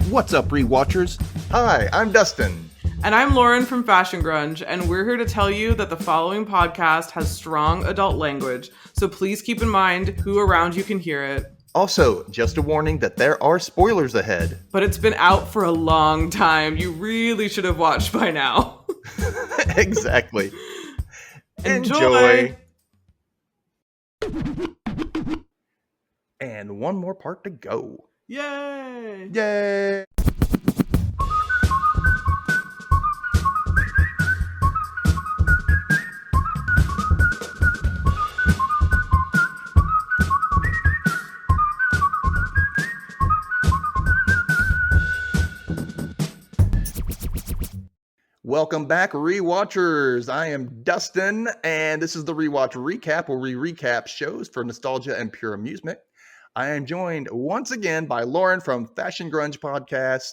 What's up, Rewatchers? Hi, I'm Dustin. And I'm Lauren from Fashion Grunge, and we're here to tell you that the following podcast has strong adult language, so please keep in mind who around you can hear it. Also, just a warning that there are spoilers ahead. But it's been out for a long time. You really should have watched by now. Exactly. Enjoy! And one more part to go. Yay! Yay! Welcome back, Rewatchers. I am Dustin, and this is the Rewatch Recap, where we recap shows for nostalgia and pure amusement. I am joined once again by Lauren from Fashion Grunge Podcast.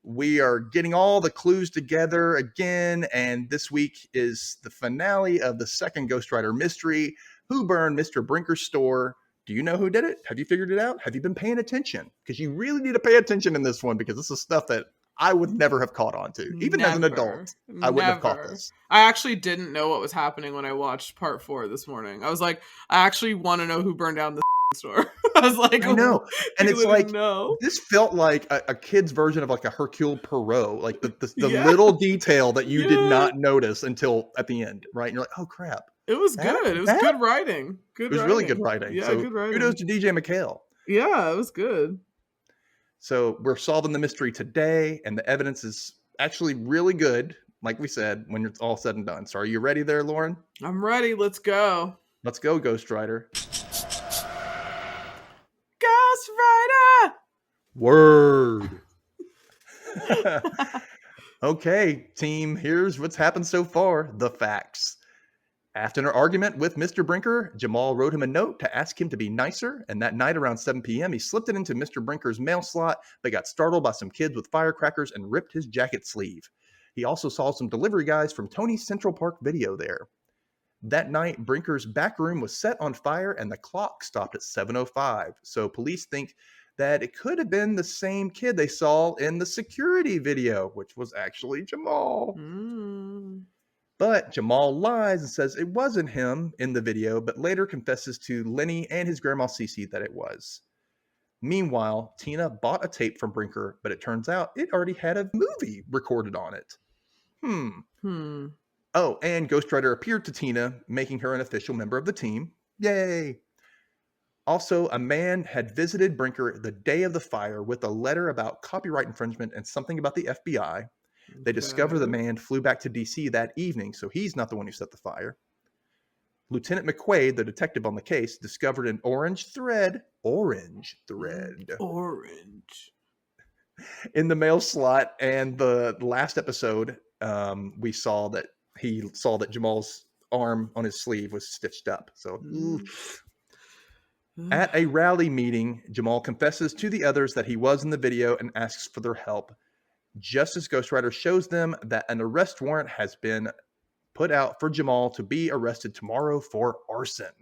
We are getting all the clues together again, and this week is the finale of the second Ghostwriter mystery. Who burned Mr. Brinker's store? Do you know who did it? Have you figured it out? Have you been paying attention? Because you really need to pay attention in this one, because this is stuff that I would never have caught on to. Even as an adult, I wouldn't have caught this. I actually didn't know what was happening when I watched part 4 this morning. I was like, I actually want to know who burned down the store. I was like, I know. And it's like, no. This felt like a kid's version of like a Hercule Poirot, like the little detail that you did not notice until at the end, right? And you're like, oh crap. It was good. It was good writing. It was really good writing. Yeah, so good writing. Kudos to DJ McHale. Yeah, it was good. So we're solving the mystery today, and the evidence is actually really good, like we said, when it's all said and done. So are you ready there, Lauren? I'm ready. Let's go. Let's go, Ghostwriter. Ghostwriter! Word. Okay, team, here's what's happened so far. The facts. After an argument with Mr. Brinker, Jamal wrote him a note to ask him to be nicer, and that night around 7 p.m., he slipped it into Mr. Brinker's mail slot, but got startled by some kids with firecrackers and ripped his jacket sleeve. He also saw some delivery guys from Tony's Central Park video there. That night, Brinker's back room was set on fire, and the clock stopped at 7:05, so police think that it could have been the same kid they saw in the security video, which was actually Jamal. But Jamal lies and says it wasn't him in the video, but later confesses to Lenny and his grandma Cece that it was. Meanwhile, Tina bought a tape from Brinker, but it turns out it already had a movie recorded on it. Oh, and Ghostwriter appeared to Tina, making her an official member of the team. Yay! Also, a man had visited Brinker the day of the fire with a letter about copyright infringement and something about the FBI. They discover the man flew back to D.C. that evening, so he's not the one who set the fire. Lieutenant McQuaid, the detective on the case, discovered an orange thread in the mail slot, and the last episode, we saw that he saw that Jamal's arm on his sleeve was stitched up. So, At a rally meeting, Jamal confesses to the others that he was in the video and asks for their help. Just as Ghostwriter shows them that an arrest warrant has been put out for Jamal to be arrested tomorrow for arson.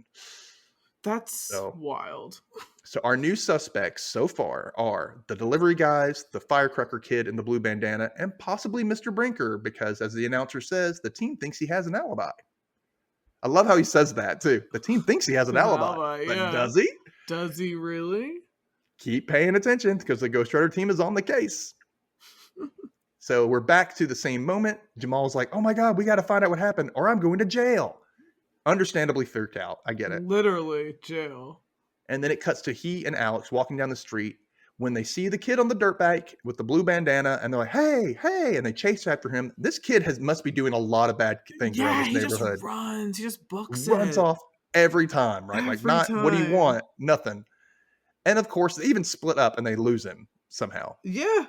That's wild. So our new suspects so far are the delivery guys, the firecracker kid in the blue bandana, and possibly Mr. Brinker, because as the announcer says, the team thinks he has an alibi. I love how he says that too. The team thinks he has an alibi. But does he? Does he really? Keep paying attention, because the Ghostwriter team is on the case. So we're back to the same moment. Jamal's like, oh my God, we got to find out what happened or I'm going to jail. Understandably freaked out. I get it. Literally jail. And then it cuts to he and Alex walking down the street when they see the kid on the dirt bike with the blue bandana, and they're like, hey, and they chase after him. This kid must be doing a lot of bad things around this neighborhood. He just runs. He just books runs off every time, right? What do you want? Nothing. And of course, they even split up and they lose him somehow. Yeah.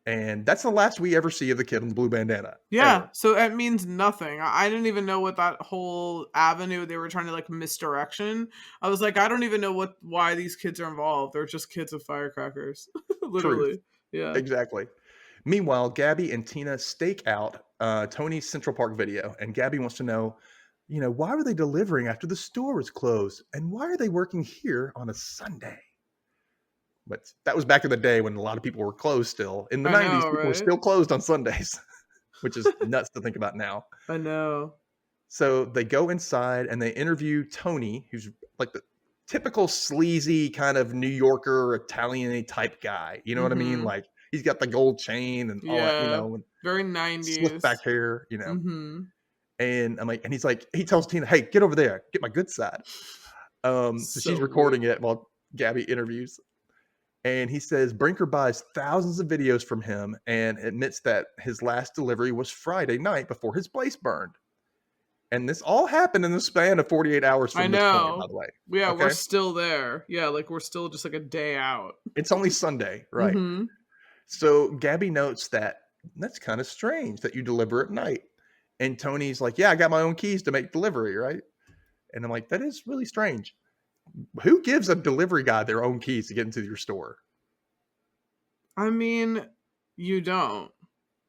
And that's the last we ever see of the kid in the blue bandana. Yeah, ever. So it means nothing. I didn't even know what that whole avenue they were trying to like misdirection. I was like, I don't even know why these kids are involved. They're just kids with firecrackers. Literally. Truth. Yeah. Exactly. Meanwhile, Gabby and Tina stake out Tony's Central Park video, and Gabby wants to know, why were they delivering after the store was closed? And why are they working here on a Sunday? But that was back in the day when a lot of people were closed still. In the I 90s, know, people were right? still closed on Sundays, which is nuts to think about now. I know. So they go inside and they interview Tony, who's like the typical sleazy kind of New Yorker, Italian type guy. You know what I mean? Mhm. Like he's got the gold chain and all that, Yeah. and Very slick back 90s. hair, Mhm. And I'm like, and he's like, he tells Tina, "Hey, get over there, get my good side." So she's So weird. recording it while Gabby interviews. And he says Brinker buys thousands of videos from him and admits that his last delivery was Friday night before his place burned. And this all happened in the span of 48 hours I from this point, by know. the way. Yeah, we're Okay. still there. Yeah, like we're still just like a day out. It's only Sunday, right? Mhm. So Gabby notes that that's kind of strange that you deliver at night. And Tony's like, "Yeah, I got my own keys to make delivery, right?" And I'm like, that is really strange. Who gives a delivery guy their own keys to get into your store? I mean, you don't.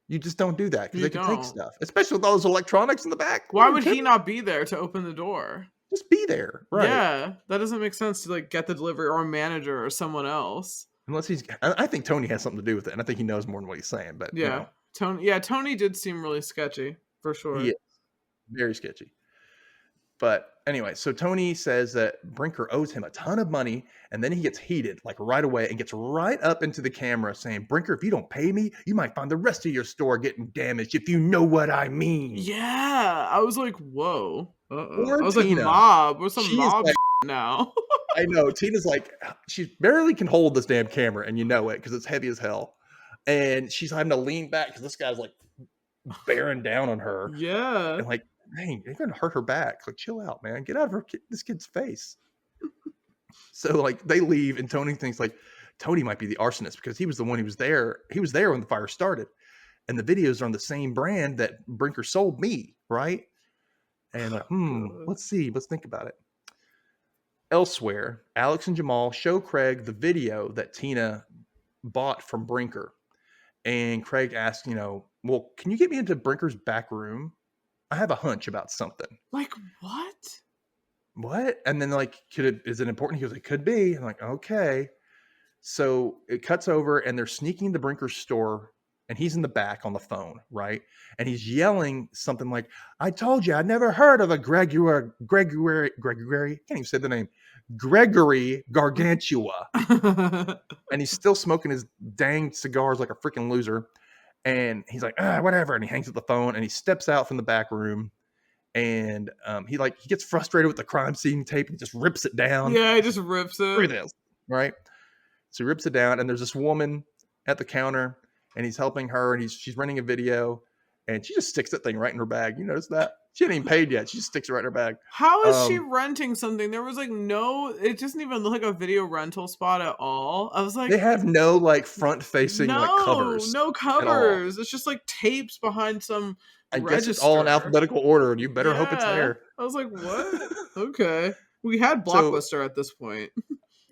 You just don't do that because You they can take don't. stuff, especially with all those electronics in the back. What Why are you would he kidding? not be there to open the door? Just be there, right? Yeah, that doesn't make sense to like get the delivery or a manager or someone else. Unless he's, I think Tony has something to do with it, and I think he knows more than what he's saying. But Yeah. Tony yeah, Tony did seem really sketchy, for he sure. is very sketchy. But anyway, so Tony says that Brinker owes him a ton of money, and then he gets heated like right away and gets right up into the camera saying, "Brinker, if you don't pay me, you might find the rest of your store getting damaged, if you know what I mean." Yeah, I was like, "Whoa." Poor I was like, Tina. "Mob, what's some She is mob like, now?" I know, Tina's like, she barely can hold this damn camera, and you know it because it's heavy as hell. And she's having to lean back because this guy's like bearing down on her. Yeah. And like, dang, you're gonna hurt her back. Like, chill out, man. Get out of this kid's face. So like they leave, and Tony thinks like Tony might be the arsonist because he was the one who was there. He was there when the fire started, and the videos are on the same brand that Brinker sold me, right? And like, God. let's see, let's think about it. Elsewhere, Alex and Jamal show Craig the video that Tina bought from Brinker, and Craig asks, well, can you get me into Brinker's back room? I have a hunch about something. Like, what? What? And then like, is it important? He goes, it could be. I'm like, okay. So it cuts over and they're sneaking into Brinker's store and he's in the back on the phone, right? And he's yelling something like, "I told you, I'd never heard of a Gregory, I can't even say the name, Gregory Gargantua." And he's still smoking his dang cigars like a freaking loser. And he's like, whatever. And he hangs up the phone and he steps out from the back room. And he gets frustrated with the crime scene tape and just rips it down. Yeah, he just rips Look at it. this, right? So he rips it down, and there's this woman at the counter, and he's helping her, and she's running a video, and she just sticks that thing right in her bag. You notice that? She hadn't even paid yet. She just sticks it right in her bag. How is she renting something? There was like it doesn't even look like a video rental spot at all. I was like, they have no like front-facing covers. No covers. It's just like tapes behind some I register. guess it's all in alphabetical order, and you better hope it's there. I was like, what? Okay. We had Blockbuster at this point.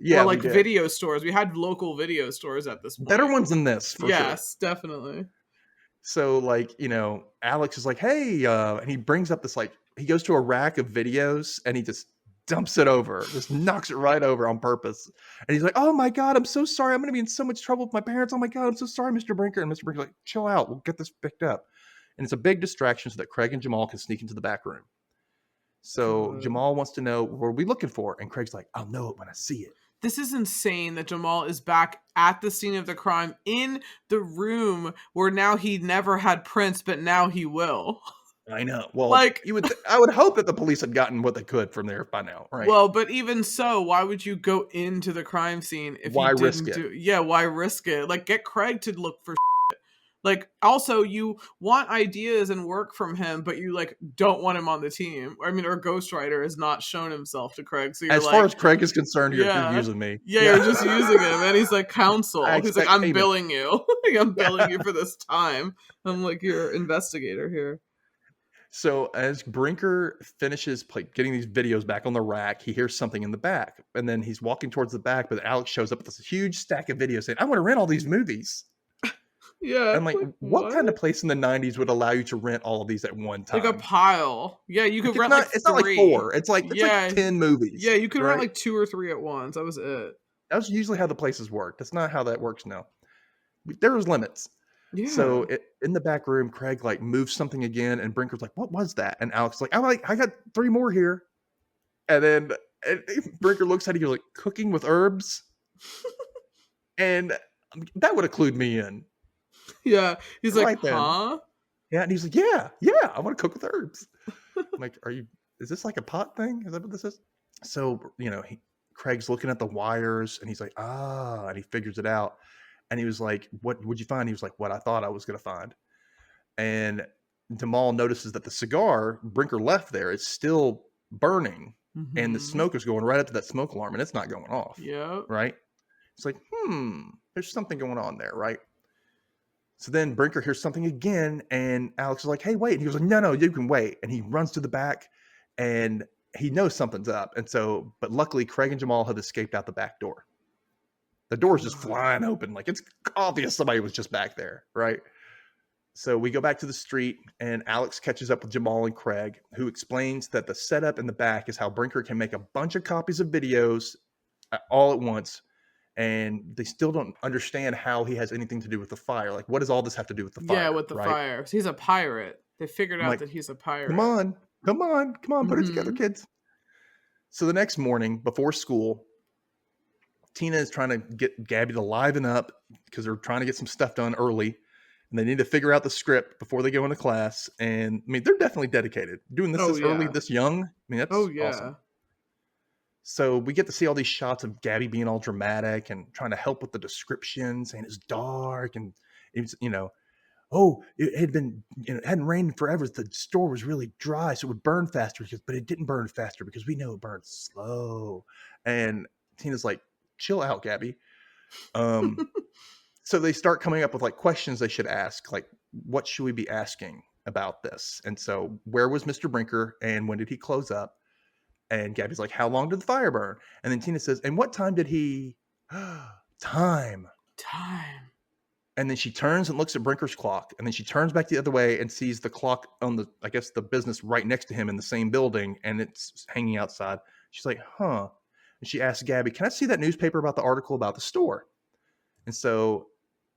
Yeah, or like video stores. We had local video stores at this point. Better ones than this, for sure. Yes, definitely. So Alex is like, "Hey," and he brings up this he goes to a rack of videos and he just dumps it over, just knocks it right over on purpose. And he's like, "Oh my God, I'm so sorry. I'm going to be in so much trouble with my parents. Oh my God, I'm so sorry, Mr. Brinker." And Mr. Brinker's like, "Chill out. We'll get this picked up." And it's a big distraction so that Craig and Jamal can sneak into the back room. So Jamal wants to know, what are we looking for? And Craig's like, "I'll know it when I see it." This is insane that Jamal is back at the scene of the crime in the room where now he never had prints, but now he will. I know. Well, I would hope that the police had gotten what they could from there by now, right? Well, but even so, why would you go into the crime scene if why you didn't risk it? Yeah, why risk it? Like, get Craig to look for shit. Like, also, you want ideas and work from him, but you don't want him on the team. I mean, or Ghostwriter has not shown himself to Craig. So you're as far as Craig is concerned, you're using me. Yeah, you're just using him, and he's like counsel. He's like, I'm billing you. I'm billing you for this time. I'm like your investigator here. So as Brinker finishes getting these videos back on the rack, he hears something in the back, and then he's walking towards the back, but Alex shows up with this huge stack of videos saying, "I want to rent all these movies." Yeah. I'm like, what kind of place in the 90s would allow you to rent all of these at one time? Like a pile. Yeah, you could rent it's not like 4. It's like 10 movies. Yeah, you could rent 2 or 3 at once. That was it. That was usually how the places worked. That's not how that works now. There was limits. Yeah. So in the back room, Craig like moves something again, and Brinker's like, "What was that?" And Alex is like, I got 3 more here." And then Brinker looks at it, he's like, "Cooking with herbs," and that would have clued me in Yeah. He's like, right then. huh? Yeah, and he's like, "Yeah, I want to cook with herbs." I'm like, is this like a pot thing? Is that what this is? So, Craig's looking at the wires and he's like, and he figures it out. And he was like, "What would you find?" He was like, "What I thought I was going to find." And Jamal notices that the cigar Brinker left there is still burning and the Mm-hmm. smoke is going right up to that smoke alarm and it's not going off. Yep. Right. It's like, there's something going on there. Right. So then Brinker hears something again, and Alex is like, "Hey, wait." And he goes like, "No, you can wait." And he runs to the back, and he knows something's up. And so, but luckily, Craig and Jamal have escaped out the back door. The door's just flying open. Like, it's obvious somebody was just back there, right? So we go back to the street, and Alex catches up with Jamal and Craig, who explains that the setup in the back is how Brinker can make a bunch of copies of videos all at once, and they still don't understand how he has anything to do with the fire. Like, what does all this have to do with the Yeah, fire, with the right? fire. So he's a pirate. They figured I'm out like, that he's a come pirate. on, put it together, Mm-hmm. kids. So the next morning before school, Tina is trying to get Gabby to liven up because they're trying to get some stuff done early, and they need to figure out the script before they go into class. And I mean, they're definitely dedicated. Doing Oh this early, yeah. this young. I mean, Oh that's awesome. yeah. So we get to see all these shots of Gabby being all dramatic and trying to help with the descriptions, and it's dark, and it's oh, it had been, it hadn't rained forever. The store was really dry, so it would burn faster. But it didn't burn faster because we know it burns slow. And Tina's like, "Chill out, Gabby." Um, so they start coming up with like questions they should ask, like, what should we be asking about this? And so, where was Mr. Brinker, and when did he close up? And Gabby's like, "How long did the fire burn?" And then Tina says, "And what time did he?" Time. Time. And then she turns and looks at Brinker's clock, and then she turns back the other way and sees the clock on the, I guess, the business right next to him in the same building, and it's hanging outside. She's like, "Huh." And she asks Gabby, "Can I see that newspaper about the article about the store?" And so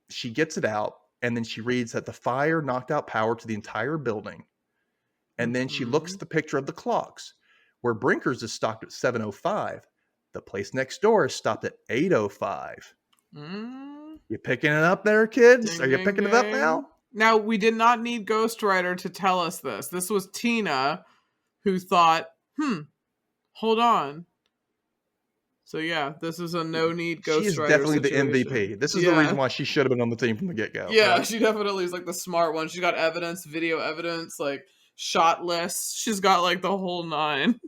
she gets it out, and then she reads that the fire knocked out power to the entire building. And then she looks Mm-hmm. at the picture of the clocks, where Brinker's is stopped at 7:05. The place next door is stopped at 8:05. Mm. You picking it up there, kids? Are Ding you ding picking it up ding. now? Now we did not need Ghostwriter to tell us this. This was Tina who thought, hold on. So yeah, this is a no need She is Ghostwriter definitely the situation. MVP. This is the reason Yeah. why she should have been on the team from the get-go. Yeah, Right? she definitely is like the smart one. She got evidence, video evidence, like shot lists. She's got like the whole 9.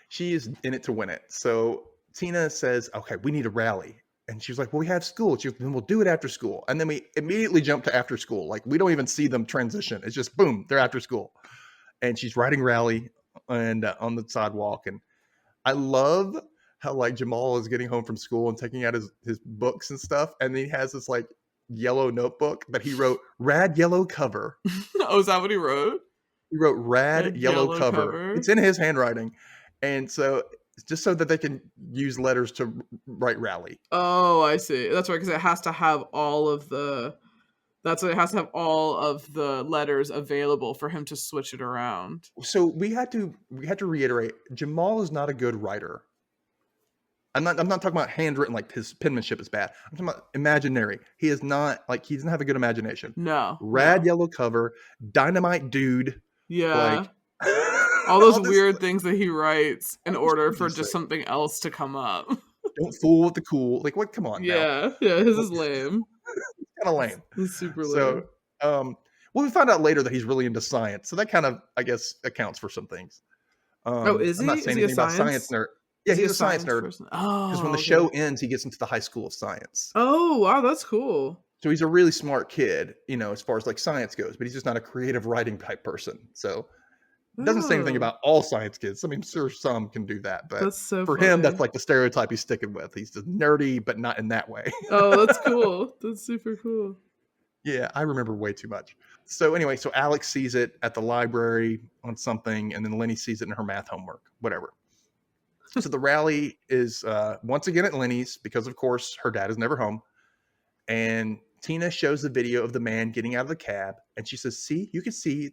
She is in it to win it. So Tina says, "Okay, we need a rally." And she's like, "Well, we have school." She goes, "Then we'll do it after school." And then we immediately jump to after school. Like, we don't even see them transition. It's just boom, they're after school. And she's writing rally and on the sidewalk. And I love how like Jamal is getting home from school and taking out his books and stuff. And then he has this like yellow notebook that he wrote rad yellow cover. Oh, is that what he wrote? He wrote rad A yellow yellow cover. cover. It's in his handwriting. And so just so that they can use letters to write rally. Oh, I see. That's right, because it has to have all of the. That's what it has to have all of the letters available for him to switch it around. So we had to reiterate, Jamal is not a good writer. I'm not talking about handwritten, like his penmanship is bad. I'm talking about imaginary. He is not like, he doesn't have a good imagination. No. Rad No. yellow cover, dynamite dude, Yeah. like All those all this weird things that he writes in all this order for crazy just shit. something else to come up. Don't fool with the cool. Like, what? Come on now. Yeah. Yeah, his is lame. Kind of lame. It's super So, lame. well, we found out later that he's really into science. So that kind of, I guess, accounts for some things. Oh, is I'm he? not Is saying he a anything about science science? nerd. Yeah, Is he he's a a science nerd person? because when Oh, the okay. show ends, he gets into the high school of science. Oh, wow, that's cool. So he's a really smart kid, as far as like science goes, but he's just not a creative writing type person. So it doesn't say anything Oh, about all science kids. I mean, sure, some can do that, but that's so for him, that's funny. like the stereotype he's sticking with. He's just nerdy, but not in that way. Oh, that's cool. That's super cool. Yeah, I remember way too much. So anyway, so Alex sees it at the library on something, and then Lenny sees it in her math homework, whatever. So the rally is once again at Lenny's because, of course, her dad is never home. And Tina shows the video of the man getting out of the cab, and she says, "See, you can see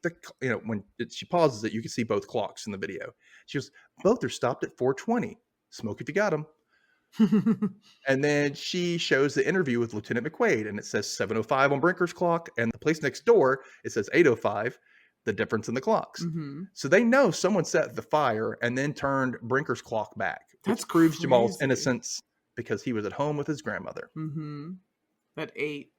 when she pauses it, you can see both clocks in the video." She goes, "Both are stopped at 4:20. Smoke if you got them." And then she shows the interview with Lieutenant McQuaid, and it says 7:05 on Brinker's clock, and the place next door it says 8:05. The difference in the clocks. Mm-hmm. So they know someone set the fire and then turned Brinker's clock back, That's which proves Jamal's crazy. innocence because he was at home with his grandmother. Mm-hmm. At 8.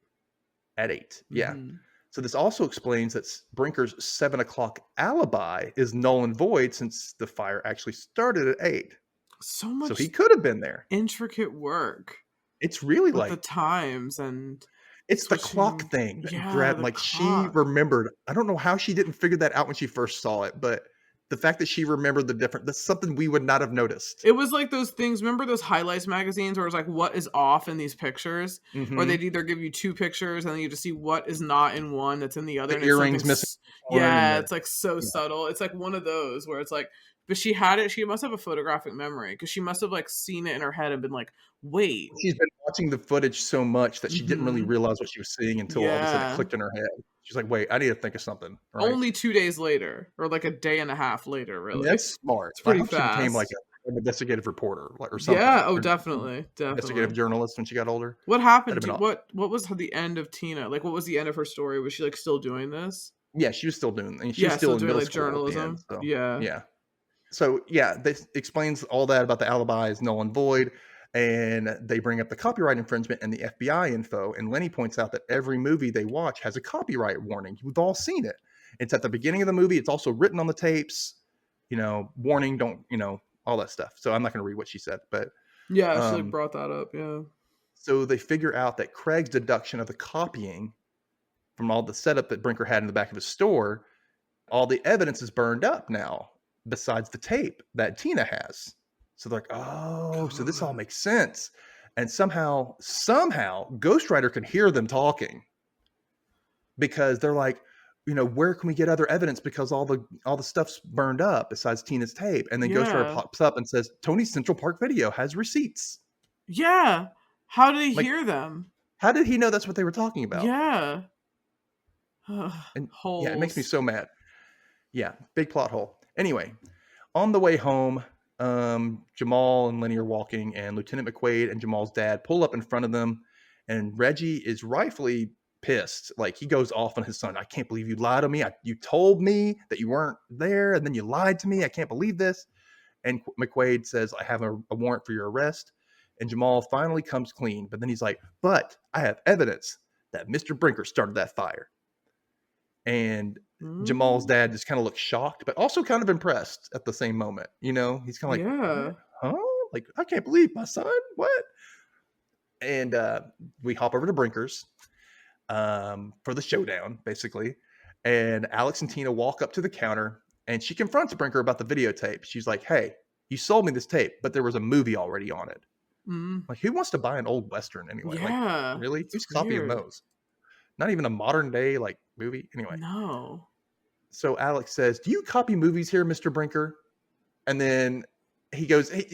At 8, yeah. Mm-hmm. So this also explains that Brinker's 7 o'clock alibi is null and void since the fire actually started at 8. So much So he could have been there. intricate work. It's really with like the times and it's the switching- clock thing that grabbed. the Like she clock. remembered. I don't know how she didn't figure that out when she first saw it, but the fact that she remembered the different, that's something we would not have noticed. It was like those things. Remember those highlights magazines where it's like, what is off in these pictures? Mhm. Or they'd either give you 2 pictures and then you just see what is not in one that's in the other. The and it's earrings something missing. Yeah, it's like so Yeah. subtle. It's like one of those where it's like, but she had it. She must have a photographic memory because she must have like seen it in her head and been like, wait. She's been watching the footage so much that she didn't really Mhm. realize what she was seeing until all of a sudden it Yeah. clicked in her head. She's like, "Wait, I need to think of something." Right? Only 2 days later, or like a day and a half later, really. That's smart. It's pretty I hope she became like fast. an investigative reporter, or something. Yeah. Oh, or definitely. investigative Definitely. journalist when she got older. What happened? That'd have To, been what was the end of Tina? Like, what was the end of her story? Was she like still doing this? Yeah, she was still doing. And she was still in doing middle like school at the journalism. end, so, Yeah. yeah. So yeah, this explains all that about the alibi is null and void, and they bring up the copyright infringement and the FBI info. And Lenny points out that every movie they watch has a copyright warning. We've all seen it. It's at the beginning of the movie. It's also written on the tapes. Warning, don't all that stuff. So I'm not going to read what she said, but Yeah, she like Um, brought that up. Yeah. so they figure out that Craig's deduction of the copying from all the setup that Brinker had in the back of his store, all the evidence is burned up now, besides the tape that Tina has. So they're like, oh, so this all God. makes sense. And somehow, Ghostwriter can hear them talking because they're like, where can we get other evidence because all the stuff's burned up besides Tina's tape? And then Ghostwriter Yeah. pops up and says, Tony's Central Park video has receipts. Yeah. How did he Like, hear them? How did he know that's what they were talking about? Yeah. And Holes. yeah, it makes me so mad. Yeah, big plot hole. Anyway, on the way home, Jamal and Lenny are walking, and Lieutenant McQuaid and Jamal's dad pull up in front of them, and Reggie is rightfully pissed. Like, he goes off on his son. "I can't believe you lied to me. You told me that you weren't there, and then you lied to me. I can't believe this." And McQuaid says, "I have a warrant for your arrest." And Jamal finally comes clean, but then he's like, "But I have evidence that Mr. Brinker started that fire." And Jamal's dad just kind of looks shocked, but also kind of impressed at the same moment. He's kind of like, Yeah. "Huh? Like, I can't believe my son. What?" And we hop over to Brinker's for the showdown, basically. And Alex and Tina walk up to the counter, and she confronts Brinker about the videotape. She's like, "Hey, you sold me this tape, but there was a movie already on it. Like, who wants to buy an old Western anyway? Yeah. Like, really? It's Who's copying weird. those? Not even a modern day like movie. Anyway." No. So Alex says, "Do you copy movies here, Mr. Brinker?" And then he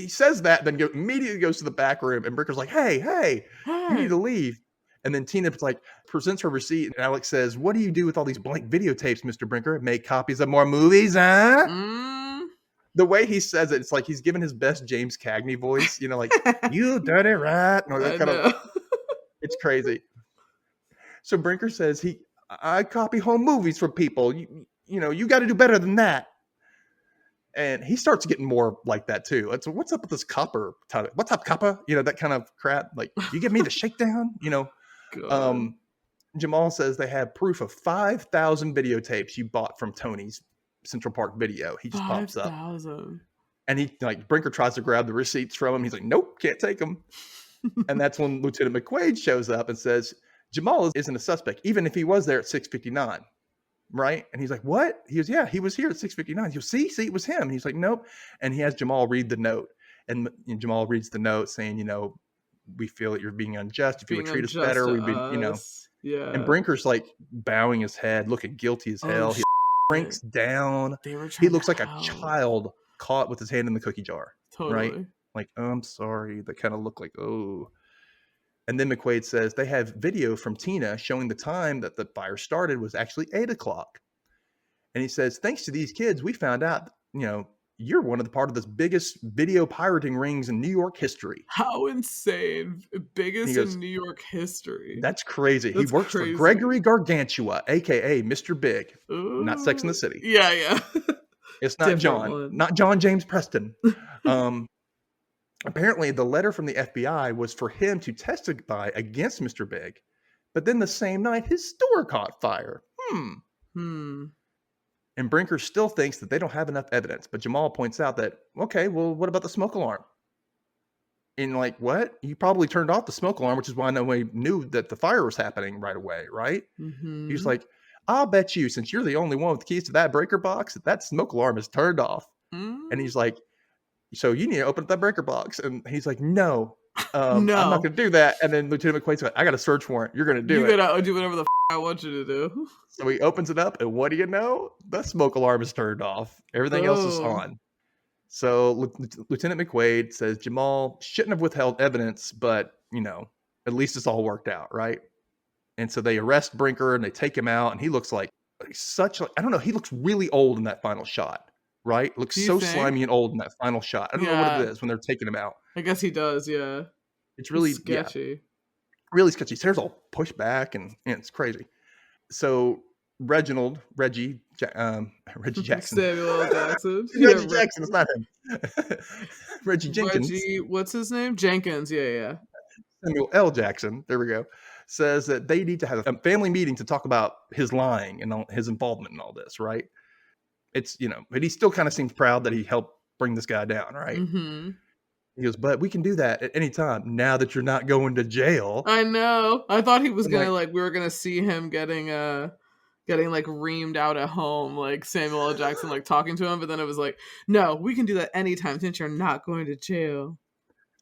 says that, then immediately goes to the back room, and Brinker's like, hey, you need to leave. And then Tina presents her receipt, and Alex says, "What do you do with all these blank videotapes, Mr. Brinker? Make copies of more movies, huh?" The way he says it, it's like he's giving his best James Cagney voice, like, "You done it right." No, that kind of, it's crazy. So Brinker says, "I copy home movies for people. You got to do better than that." And he starts getting more like that too. It's, "What's up with this copper? What's up, copper?" That kind of crap. Like, "You give me the shakedown?" God. Jamal says they have proof of 5,000 videotapes you bought from Tony's Central Park Video. He just pops up. 5,000. And Brinker tries to grab the receipts from him. He's like, "Nope, can't take them." And that's when Lieutenant McQuaid shows up and says, "Jamal isn't a suspect, even if he was there at 6:59. Right?" And he's like, "What?" He goes, "Yeah, he was here at 6:59. He goes, see, it was him." And he's like, "Nope." And he has Jamal read the note. And Jamal reads the note saying, "We feel that you're being unjust. If you would treat us better, we'd be, Yeah. And Brinker's like bowing his head, looking guilty as hell. He shrinks down. They were He trying looks to like a help. child caught with his hand in the cookie jar. right? Totally. Like, oh, I'm sorry. They kind of look like, oh. And then McQuaid says they have video from Tina showing the time that the fire started was actually 8 o'clock. And he says, thanks to these kids, we found out, you're one of the part of this biggest video pirating rings in New York history. How insane. He Biggest goes, in New York history. that's crazy. He That's works for crazy. Gregory Gargantua, aka Mr. Big. Not Sex in the Ooh. City. Yeah. It's not Different John. one. Not John James Preston. Apparently, the letter from the FBI was for him to testify against Mr. Big. But then the same night, his store caught fire. And Brinker still thinks that they don't have enough evidence. But Jamal points out that, okay, well, what about the smoke alarm? And like, what? You probably turned off the smoke alarm, which is why nobody knew that the fire was happening right away, right? He's like, I'll bet you, since you're the only one with the keys to that breaker box, that smoke alarm is turned off. And he's like, so you need to open up that breaker box. And he's like, no, I'm not going to do that. And then Lieutenant McQuaid's like, I got a search warrant. You're going to do it. You gotta do whatever the I want you to do. So he opens it up, and what do you know? The smoke alarm is turned off. Everything else is on. So Lieutenant McQuaid says Jamal shouldn't have withheld evidence, but, at least it's all worked out, right? And so they arrest Brinker, and they take him out, and he looks like I don't know, he looks really old in that final shot. Right? Looks so slimy and old in that final shot. I don't know what it is when they're taking him out. I guess he does, yeah. It's really sketchy. Yeah, really sketchy. His hair's all pushed back and it's crazy. So Reggie Jackson. Samuel L. Jackson. Reggie Jackson, it's not him. Reggie Jenkins. What's his name? Jenkins, yeah. Samuel L. Jackson, there we go. Says that they need to have a family meeting to talk about his lying and his involvement in all this, right? It's, but he still kind of seems proud that he helped bring this guy down, right? He goes, but we can do that at any time now that you're not going to jail. I know. I thought he was we were gonna see him getting like reamed out at home, like Samuel L. Jackson like talking to him, but then it was like, no, we can do that anytime since you're not going to jail.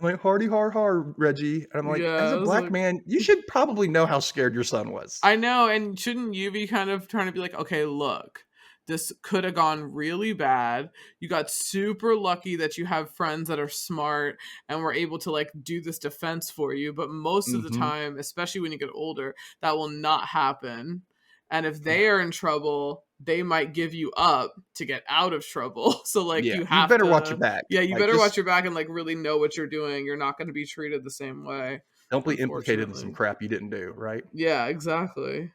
I'm like, hardy har, Reggie. And I'm like, as a black man, you should probably know how scared your son was. I know, and shouldn't you be kind of trying to be like, okay, look, this could have gone really bad. You got super lucky that you have friends that are smart and were able to like do this defense for you. But most of the time, especially when you get older, that will not happen. And if they are in trouble, they might give you up to get out of trouble. So like you better watch your back. Yeah, you better watch your back and like really know what you're doing. You're not going to be treated the same way. Don't be implicated in some crap you didn't do, right? Yeah, exactly.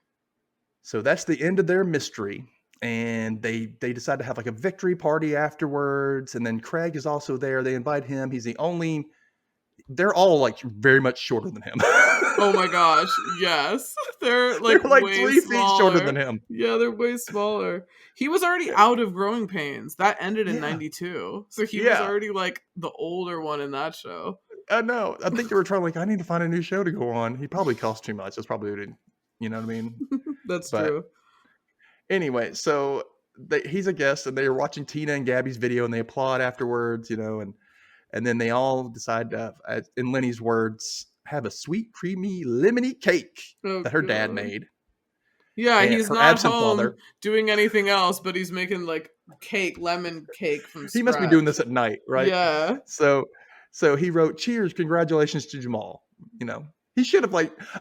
So that's the end of their mystery. And they decide to have like a victory party afterwards. And then Craig is also there. They invite him. He's the only... They're all like very much shorter than him. Oh my gosh, yes. They're like way 3 feet smaller. shorter than him. Yeah, they're way smaller. He was already out of growing pains. That ended in 92. So he was already like the older one in that show. I know. I think they were trying I need to find a new show to go on. He probably cost too much. That's probably what you know what I mean? That's true. Anyway, so he's a guest and they're watching Tina and Gabby's video and they applaud afterwards, and then they all decide to, in Lenny's words, have a sweet, creamy, lemony cake that her dad made. Yeah, and he's not home doing anything else, but he's making like lemon cake from scratch. He must be doing this at night, right? Yeah. So he wrote, cheers, congratulations to Jamal. He should have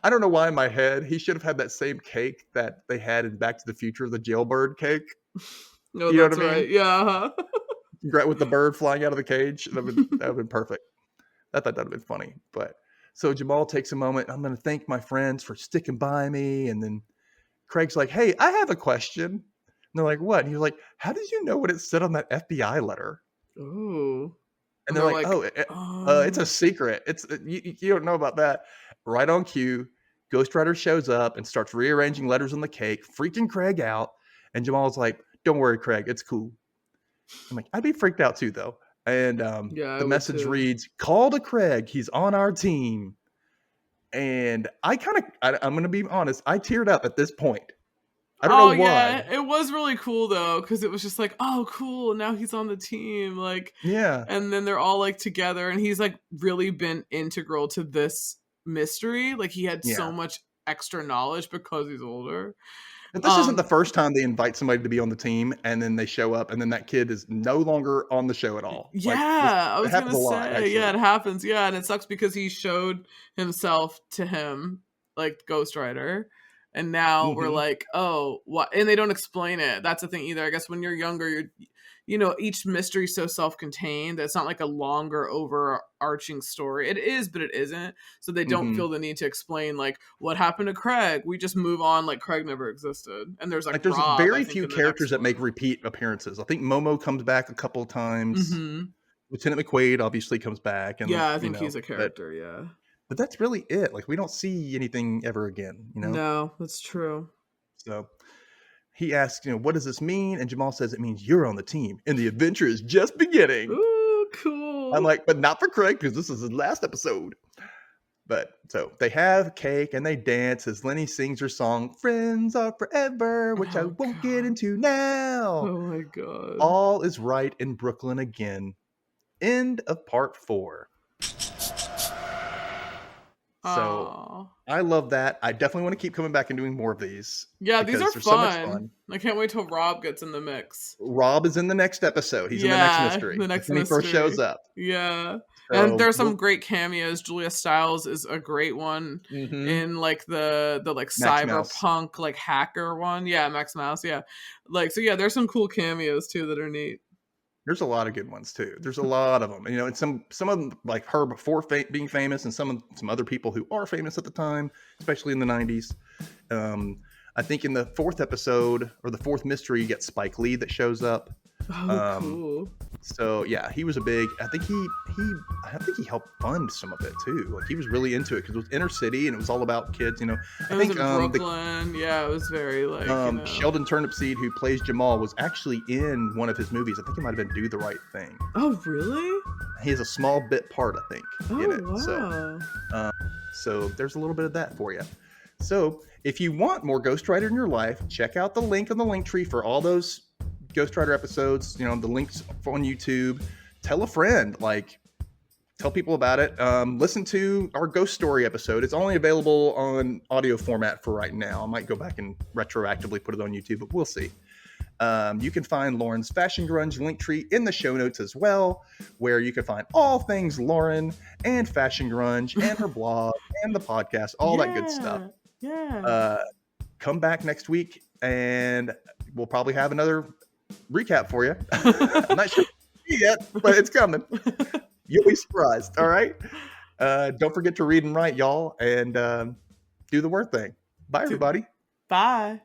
I don't know why in my head, he should have had that same cake that they had in Back to the Future, the jailbird cake. No, you know what I mean? Right. Yeah. With the bird flying out of the cage. That would have been perfect. I thought that would have been funny. But so Jamal takes a moment. I'm going to thank my friends for sticking by me. And then Craig's like, hey, I have a question. And they're like, what? And he was like, how did you know what it said on that FBI letter? Ooh. And they're like, it's a secret. It's you don't know about that. Right on cue, Ghostwriter shows up and starts rearranging letters on the cake, freaking Craig out. And Jamal's like, don't worry, Craig, it's cool. I'm like, I'd be freaked out too, though. And the message reads, call to Craig. He's on our team. And I'm going to be honest, I teared up at this point. I don't know why. Yeah, it was really cool though, because it was just like, oh, cool, now he's on the team, and then they're all together, and he's really been integral to this mystery. He had so much extra knowledge because he's older, But this isn't the first time they invite somebody to be on the team, and then they show up, and then that kid is no longer on the show at all. Yeah, I was happens gonna a say, lot, actually. yeah, it happens. Yeah, and it sucks because he showed himself to him, like Ghostwriter, and now we're Mhm. like, oh, what? And they don't explain it. That's the thing either. I guess when you're younger, each mystery is so self-contained that it's not like a longer overarching story. It is, but it isn't. So they don't Mhm. feel the need to explain like what happened to Craig. We just move on like Craig never existed. And there's like Like, there's Rob, I very think, few in the characters next that make one. repeat appearances. I think Momo comes back a couple of times. Mm-hmm. Lieutenant McQuaid obviously comes back, and, Yeah, I think he's a but character. Yeah. that's really it. Like, we don't see anything ever again. No, that's true. So he asks, what does this mean? And Jamal says it means you're on the team, and the adventure is just beginning. Ooh, I'm cool. like, but not for Craig, because this is his last episode. But so they have cake and they dance as Lenny sings her song, Friends Are Forever, which I Oh won't get god. into now. Oh my god. All is right in Brooklyn again. End of part 4. So Aw. I love that. I definitely want to keep coming back and doing more of these Yeah, these because are they're so much fun. fun. I can't wait till Rob gets in the mix. Rob is in the next episode. He's in the next Yeah, mystery. the That's next when he first shows mystery. up. Yeah. And So there's some great cameos. Julia Stiles is a great one Mhm. in like the like Max Mouse. cyberpunk like hacker one. Yeah, Max Mouse, yeah. Like so yeah, there's some cool cameos too that are neat. There's a lot of good ones too. There's a lot of them. And some of them like her before being famous, and some other people who are famous at the time, especially in the 90s. I think in the 4th episode or the 4th mystery, you get Spike Lee that shows up. Oh, cool. So yeah, he was a big. I think he helped fund some of it too. Like, he was really into it because it was inner city and it was all about kids. I It was think in Brooklyn. Yeah, it was very like Sheldon Turnipseed, who plays Jamal, was actually in one of his movies. I think it might have been Do the Right Thing. Oh, really? He has a small bit part, I think, in it. Oh, wow. So there's a little bit of that for you. So if you want more Ghostwriter in your life, check out the link on the link tree for all those Ghostwriter episodes. The links on YouTube. Tell a friend, tell people about it. Listen to our Ghost Story episode. It's only available on audio format for right now. I might go back and retroactively put it on YouTube, but we'll see. You can find Lauren's Fashion Grunge link tree in the show notes as well, where you can find all things Lauren and Fashion Grunge and her blog and the podcast, all that good stuff. Yeah. Come back next week and we'll probably have another recap for you. I'm not sure yet, but it's coming. You'll be surprised. All right. Don't forget to read and write, y'all, and do the word thing. Bye, everybody. Bye.